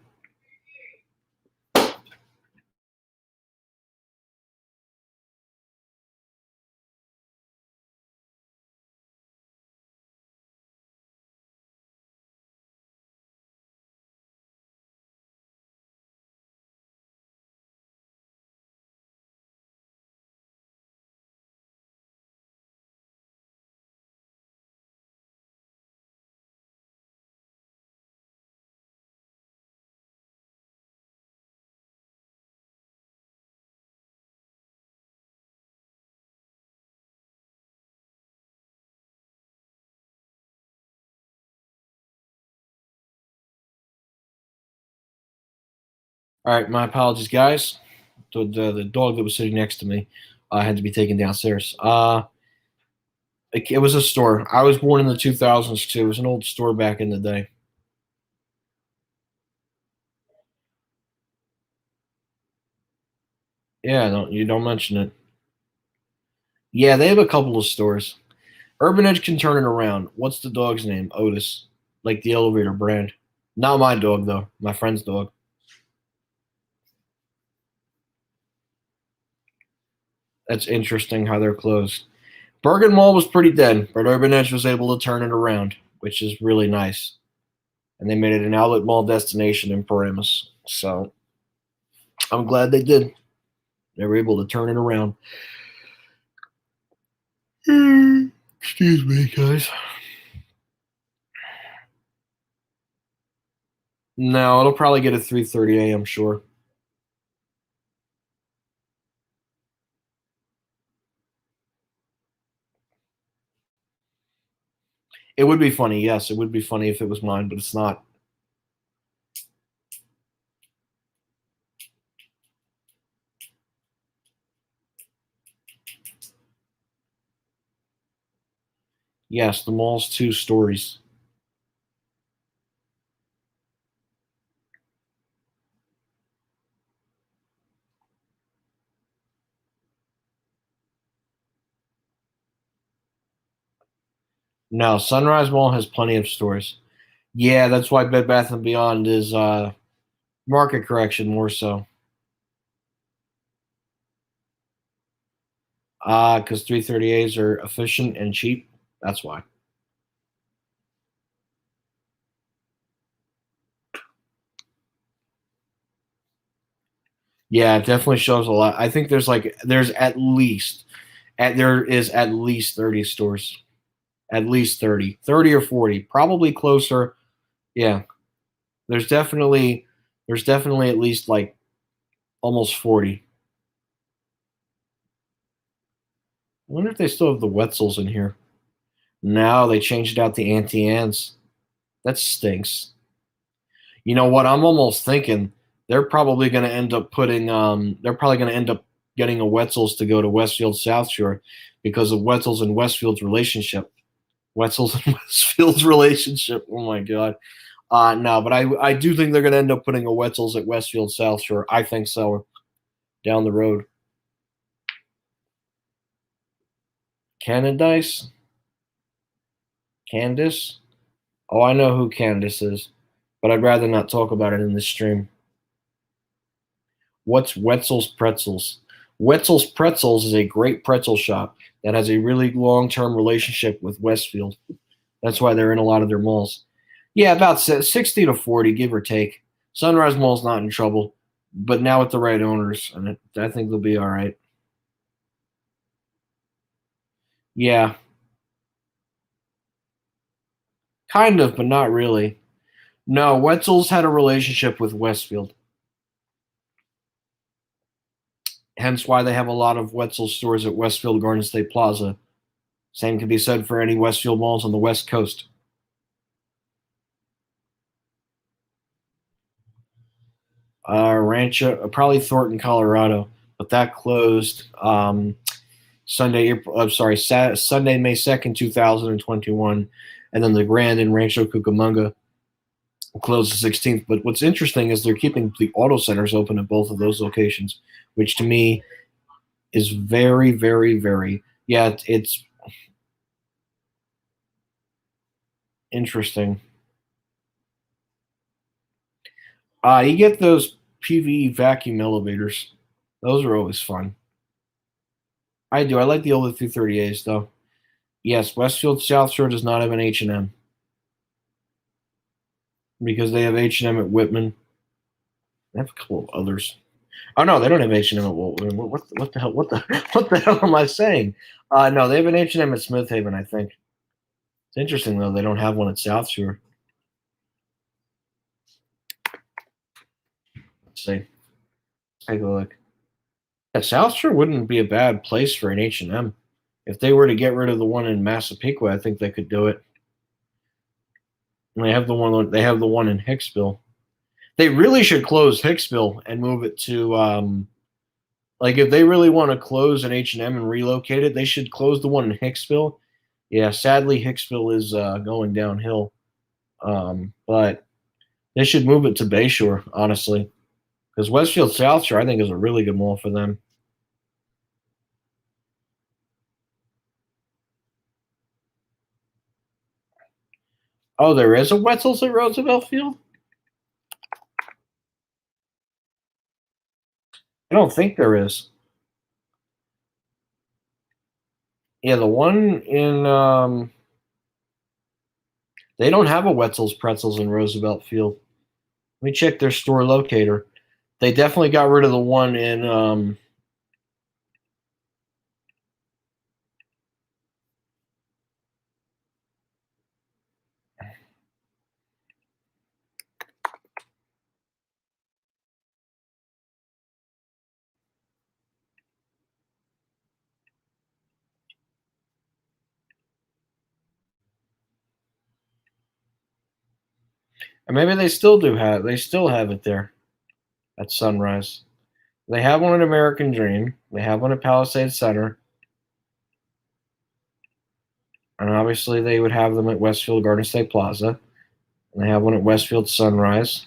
Speaker 3: All right, my apologies, guys. The dog that was sitting next to me had to be taken downstairs. It was a store. I was born in the 2000s too. It was an old store back in the day. Yeah, you don't mention it. Yeah, they have a couple of stores. Urban Edge can turn it around. What's the dog's name? Otis, like the elevator brand. Not my dog though. My friend's dog. That's interesting how they're closed. Bergen Mall was pretty dead, but Urban Edge was able to turn it around, which is really nice. And they made it an outlet mall destination in Paramus. So I'm glad they did. They were able to turn it around. Excuse me, guys. No, it'll probably get at 3:30 a.m., sure. It would be funny, yes. It would be funny if it was mine, but it's not. Yes, the mall's 2 stories. No, Sunrise Mall has plenty of stores. Yeah, that's why Bed Bath & Beyond is market correction more so. Because 338s are efficient and cheap. That's why. Yeah, it definitely shows a lot. I think there is at least 30 stores. At least 30. 30 or 40. Probably closer. Yeah. There's definitely at least like almost 40. I wonder if they still have the Wetzels in here. No, they changed out the Auntie Anne's. That stinks. You know what? I'm almost thinking they're probably going to end up getting a Wetzel's to go to Westfield South Shore because of Wetzel's and Westfield's relationship. Wetzel's and Westfield's relationship. Oh my God. No, but I do think they're going to end up putting a Wetzel's at Westfield South Shore. I think so. Down the road. Candice? Candace? Oh, I know who Candace is, but I'd rather not talk about it in this stream. What's Wetzel's Pretzels? Wetzel's Pretzels is a great pretzel shop that has a really long-term relationship with Westfield. That's why they're in a lot of their malls. Yeah, about 60 to 40, give or take. Sunrise Mall's not in trouble, but now with the right owners, and I think they'll be all right. Yeah. Kind of, but not really. No, Wetzel's had a relationship with Westfield. Hence why they have a lot of Wetzel's stores at Westfield Garden State Plaza. Same can be said for any Westfield malls on the West Coast. Rancho, probably Thornton, Colorado, but that closed Sunday, May 2nd, 2021, and then the Grand in Rancho Cucamonga closed the 16th. But what's interesting is they're keeping the auto centers open at both of those locations, which to me is very, very, very, it's interesting. You get those PVE vacuum elevators. Those are always fun. I do. I like the older 338s, though. Yes, Westfield South Shore does not have an H&M. Because they have H&M at Whitman. They have a couple of others. Oh, no, they don't have H&M at Whitman. What the hell? What the hell am I saying? No, they have an H&M at Smith Haven, I think. It's interesting, though. They don't have one at South Shore. Let's see. Take a look. Yeah, South Shore wouldn't be a bad place for an H&M. If they were to get rid of the one in Massapequa, I think they could do it. And they have the one in Hicksville. They really should close Hicksville and move it to like if they really want to close an H&M and relocate it, they should close the one in Hicksville. Yeah, sadly Hicksville is going downhill. But they should move it to Bayshore, honestly. Because Westfield South Shore, I think, is a really good mall for them. Oh, there is a Wetzel's at Roosevelt Field? I don't think there is. Yeah, the one in they don't have a Wetzel's Pretzels in Roosevelt Field. Let me check their store locator. They definitely got rid of the one in and maybe they still have it there at Sunrise. They have one at American Dream. They have one at Palisade Center. And obviously they would have them at Westfield Garden State Plaza. And they have one at Westfield Sunrise.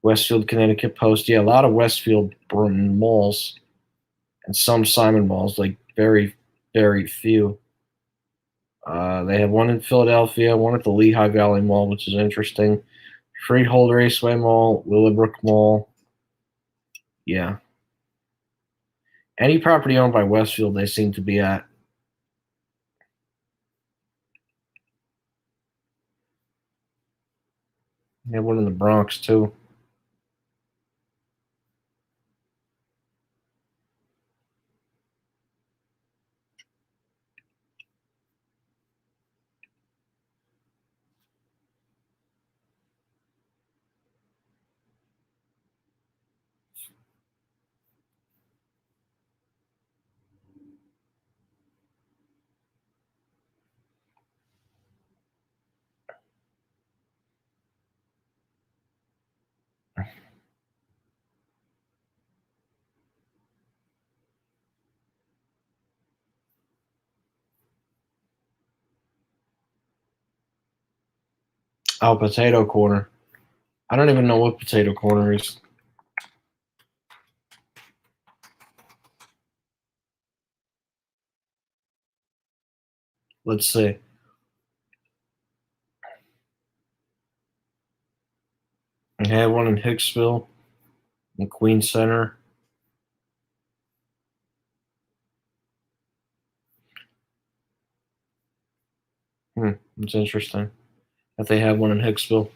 Speaker 3: Westfield Connecticut Post. Yeah, a lot of Westfield malls. And some Simon malls, like very, very few. They have one in Philadelphia, one at the Lehigh Valley Mall, which is interesting. Freehold Raceway Mall, Willowbrook Mall. Yeah. Any property owned by Westfield, they seem to be at. They have one in the Bronx, too. Oh, Potato Corner. I don't even know what Potato Corner is. Let's see. I have one in Hicksville, in Queen Center. It's interesting that they have one in Hicksville.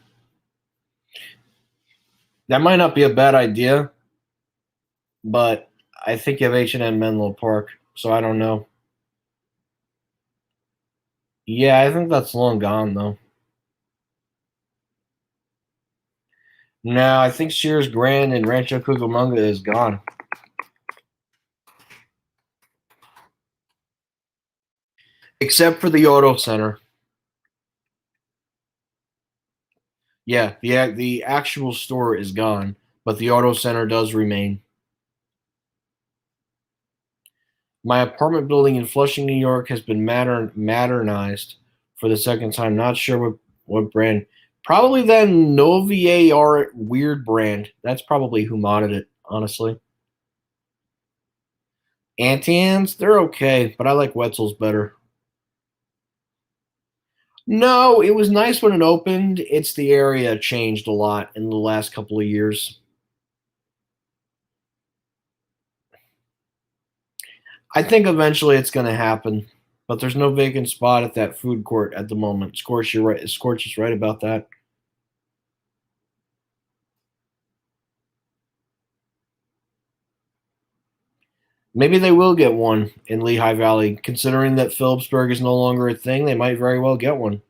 Speaker 3: That might not be a bad idea, but I think you have H&M Menlo Park, so I don't know. Yeah, I think that's long gone, though. No, I think Sears Grand and Rancho Cucamonga is gone. Except for the Auto Center. Yeah, the actual store is gone, but the Auto Center does remain. My apartment building in Flushing, New York has been modernized for the second time. Not sure what brand. Probably then Novier weird brand. That's probably who modded it, honestly. Antians, they're okay, but I like Wetzel's better. No, it was nice when it opened. It's the area changed a lot in the last couple of years. I think eventually it's going to happen, but there's no vacant spot at that food court at the moment. Scorch, you're right. Scorch is right about that. Maybe they will get one in Lehigh Valley. Considering that Phillipsburg is no longer a thing, they might very well get one.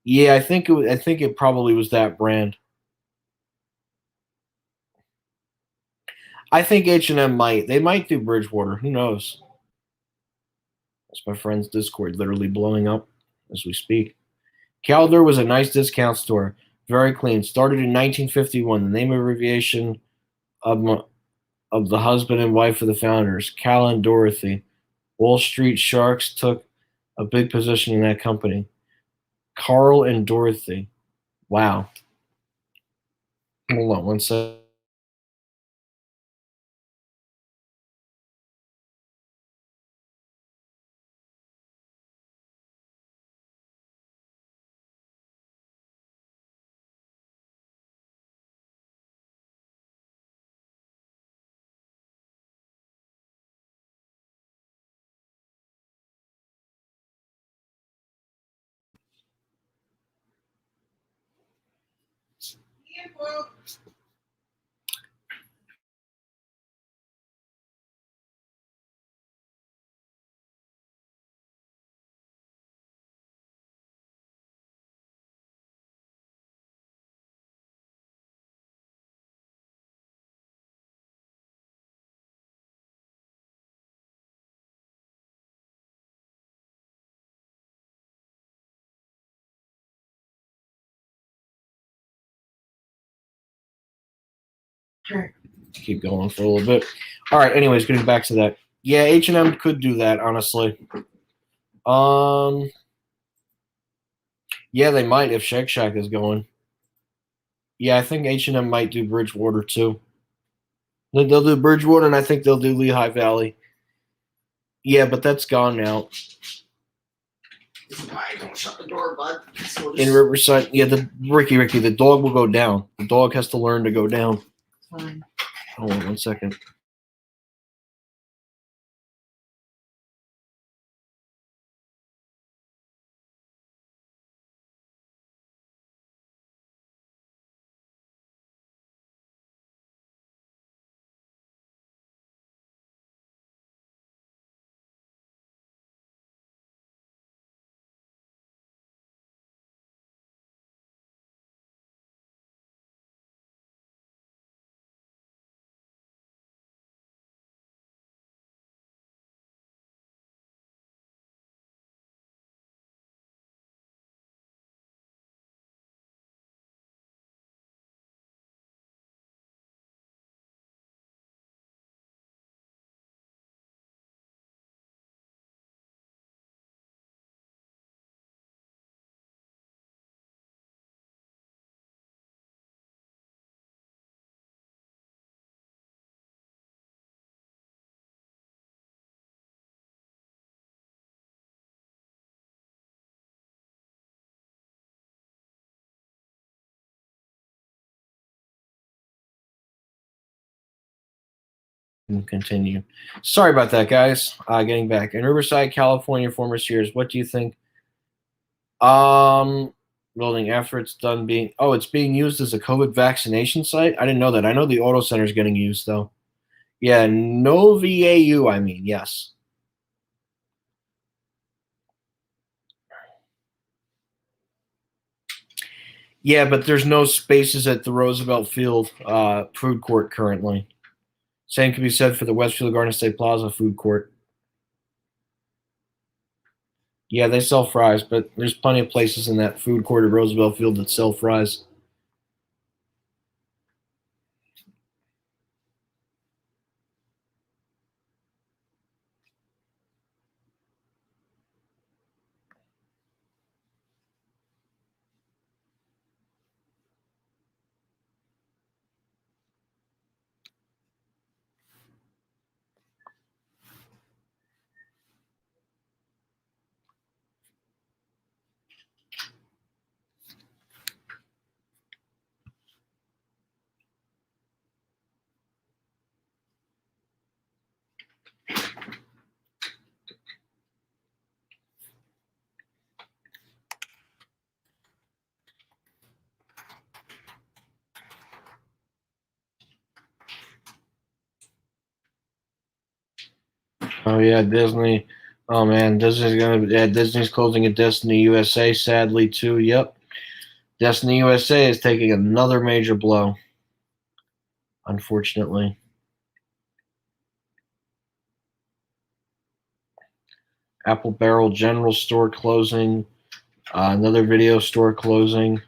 Speaker 3: Yeah, I think it probably was that brand. I think H&M might. They might do Bridgewater. Who knows? That's my friend's Discord literally blowing up as we speak. Caldor was a nice discount store. Very clean. Started in 1951. The name of abbreviation of the husband and wife of the founders, Cal and Dorothy. Wall Street Sharks took a big position in that company. Carl and Dorothy. Wow. Hold on one second. Keep going for a little bit. All right. Anyways, getting back to that. Yeah, H&M could do that, honestly. Yeah, they might if Shake Shack is going. Yeah, I think H&M might do Bridgewater too. They'll do Bridgewater, and I think they'll do Lehigh Valley. Yeah, but that's gone now.
Speaker 2: This is why I don't shut the door, bud.
Speaker 3: In Riverside, yeah, Ricky, the dog will go down. The dog has to learn to go down.
Speaker 2: Fine.
Speaker 3: Hold on 1 second. Continue. Sorry about that, guys. Getting back in Riverside, California, former Sears. What do you think? Building after it's done being. Oh, it's being used as a COVID vaccination site. I didn't know that. I know the auto center is getting used though. Yeah, no VAU. I mean, yes. Yeah, but there's no spaces at the Roosevelt Field food court currently. Same can be said for the Westfield Garden State Plaza food court. Yeah, they sell fries, but there's plenty of places in that food court at Roosevelt Field that sell fries. Oh yeah, Disney. Oh man, Disney's closing at Destiny USA, sadly too. Yep. Destiny USA is taking another major blow. Unfortunately. Apple Barrel General Store closing. Another video store closing.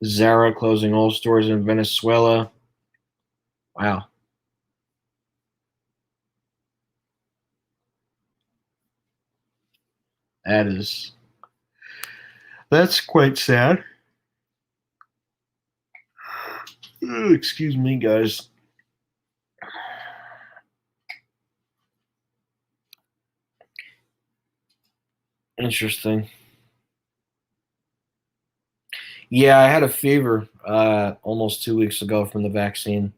Speaker 3: Zara closing all stores in Venezuela. Wow. That's quite sad. Excuse me, guys. Interesting. Yeah, I had a fever almost 2 weeks ago from the vaccine.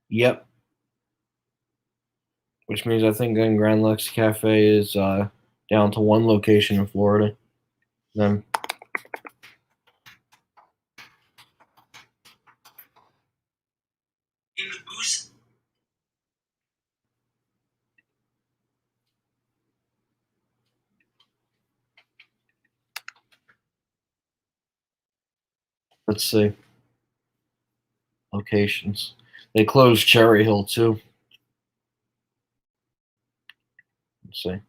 Speaker 3: Yep. Which means I think then Grand Lux Cafe is down to one location in Florida. Then let's see. Locations. They closed Cherry Hill too. Let's see.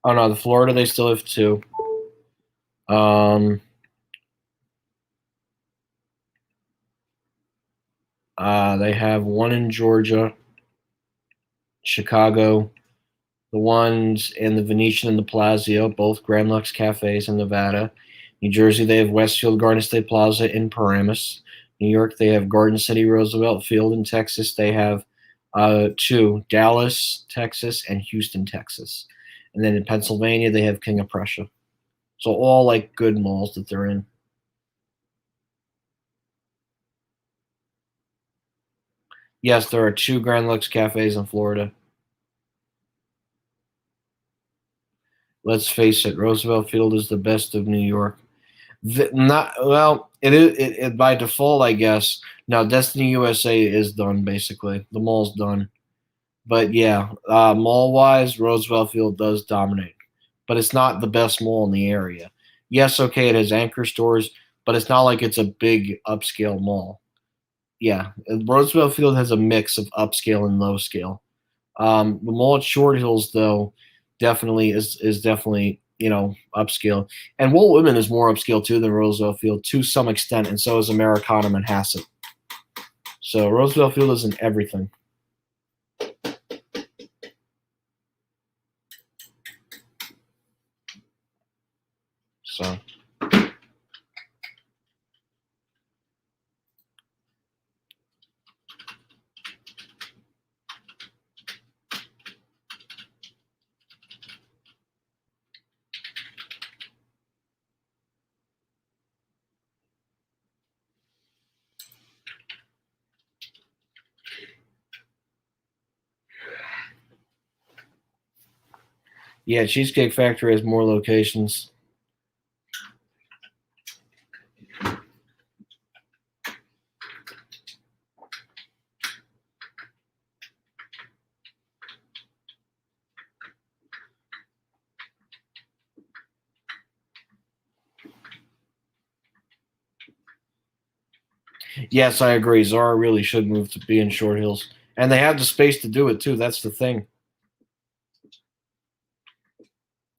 Speaker 3: Oh no, the Florida they still have 2. They have 1 in Georgia, Chicago, the ones in the Venetian and the Palazzo, both Grand Lux Cafes in Nevada. New Jersey, they have Westfield Garden State Plaza in Paramus. New York, they have Garden City Roosevelt Field. In Texas, they have 2, Dallas, Texas, and Houston, Texas. And then in Pennsylvania, they have King of Prussia. So all like good malls that they're in. Yes, there are 2 Grand Lux Cafes in Florida. Let's face it, Roosevelt Field is the best of New York. It is by default, I guess. Now, Destiny USA is done, basically. The mall's done. But yeah, mall-wise, Roosevelt Field does dominate. But it's not the best mall in the area. Yes, okay, it has anchor stores, but it's not like it's a big upscale mall. Yeah, Roosevelt Field has a mix of upscale and low scale. The mall at Short Hills, though, definitely is definitely upscale. And Walt Whitman is more upscale too than Roosevelt Field to some extent, and so is Americana Manhasset. So Roosevelt Field is in everything. So. Yeah, Cheesecake Factory has more locations. Yes, I agree. Zara really should move to be in Short Hills. And they have the space to do it, too. That's the thing.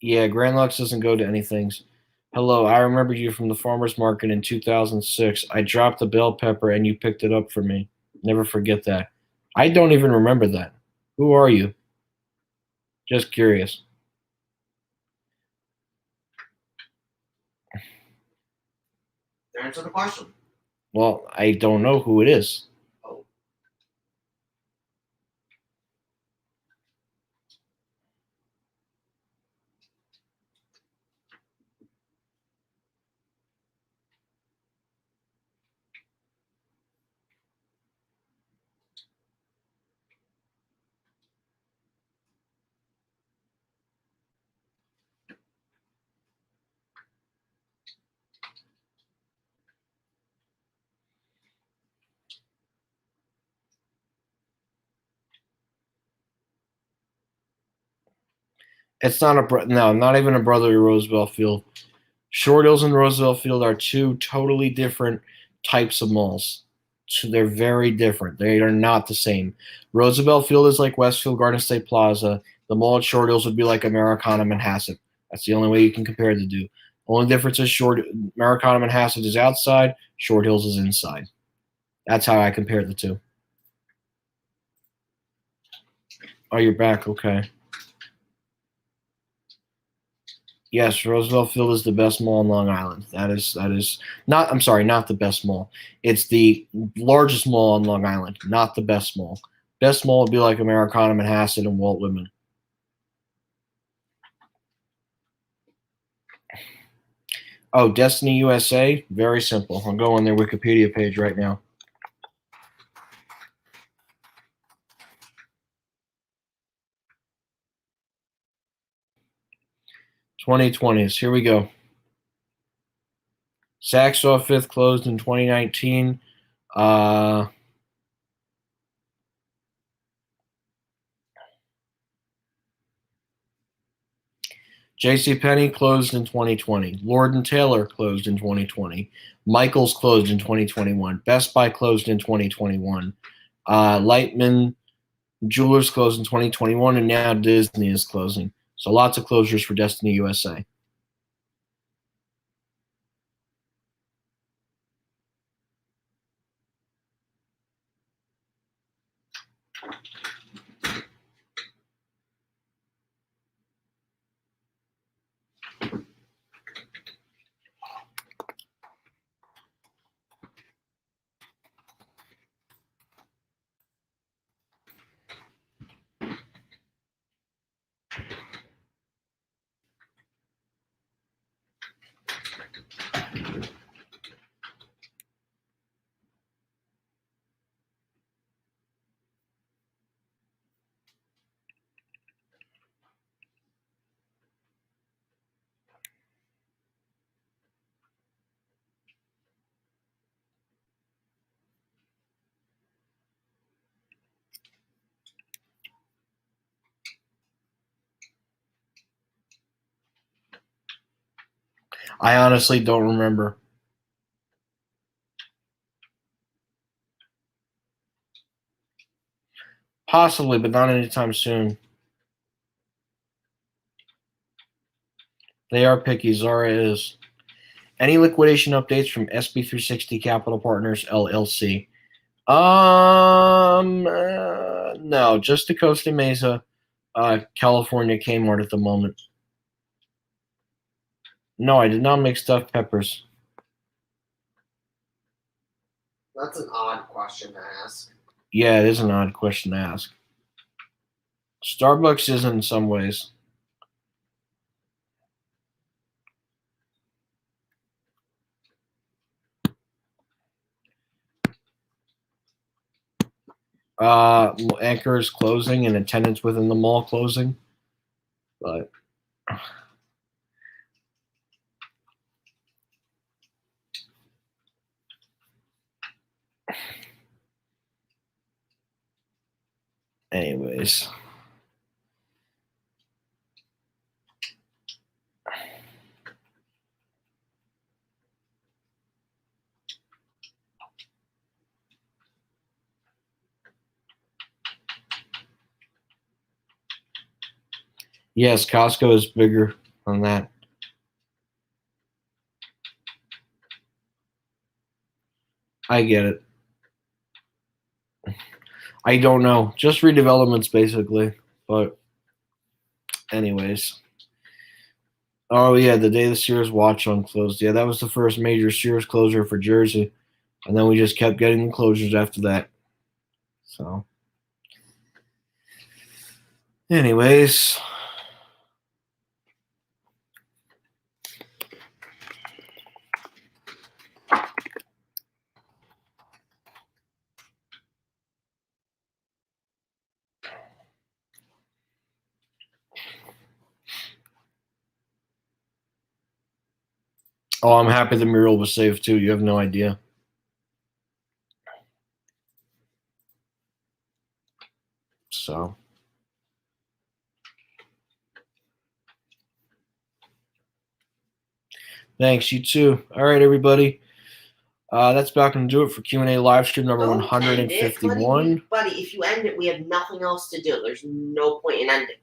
Speaker 3: Yeah, Grand Lux doesn't go to anything. Hello, I remember you from the farmer's market in 2006. I dropped a bell pepper and you picked it up for me. Never forget that. I don't even remember that. Who are you? Just curious.
Speaker 2: Answer the question.
Speaker 3: Well, I don't know who it is. It's not not even a brother of Roosevelt Field. Short Hills and Roosevelt Field are 2 totally different types of malls. So they're very different. They are not the same. Roosevelt Field is like Westfield Garden State Plaza. The mall at Short Hills would be like Americana Manhasset. That's the only way you can compare the two. Only difference is Americana Manhasset is outside, Short Hills is inside. That's how I compare the two. Oh, you're back. Okay. Yes, Roosevelt Field is the best mall in Long Island. That is not. I'm sorry, not the best mall. It's the largest mall on Long Island, not the best mall. Best mall would be like Americana Manhasset and Walt Whitman. Oh, Destiny USA, very simple. I'll go on their Wikipedia page right now. "2020s, here we go. Saxaw Fifth closed in 2019. JCPenney closed in 2020. Lord & Taylor closed in 2020. Michaels closed in 2021. Best Buy closed in 2021. Lightman Jewelers closed in 2021, and now Disney is closing. So lots of closures for Destiny USA. I honestly don't remember. Possibly, but not anytime soon. They are picky. Zara is. Any liquidation updates from SB360 Capital Partners LLC? No, just the Costa Mesa, California Kmart at the moment. No, I did not make stuffed peppers.
Speaker 2: That's an odd question to ask.
Speaker 3: Yeah, it is an odd question to ask. Starbucks is in some ways. Anchor is closing and attendance within the mall closing. But anyways. Yes, Costco is bigger on that. I get it. I don't know. Just redevelopments, basically. But anyways. Oh, yeah, the day the Sears Watchung closed. Yeah, that was the first major Sears closure for Jersey. And then we just kept getting the closures after that. So, anyways. Oh, I'm happy the mural was saved too. You have no idea. So. Thanks, you too. All right, everybody. That's about going to do it for Q&A live stream number 151.
Speaker 2: Buddy, if you end it, we have nothing else to do. There's no point in ending it.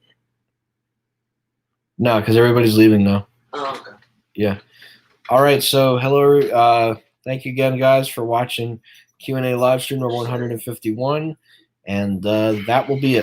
Speaker 3: No, because everybody's leaving now.
Speaker 2: Oh, okay.
Speaker 3: Yeah. All right. So hello. Thank you again, guys, for watching Q&A live stream number 151. And that will be it.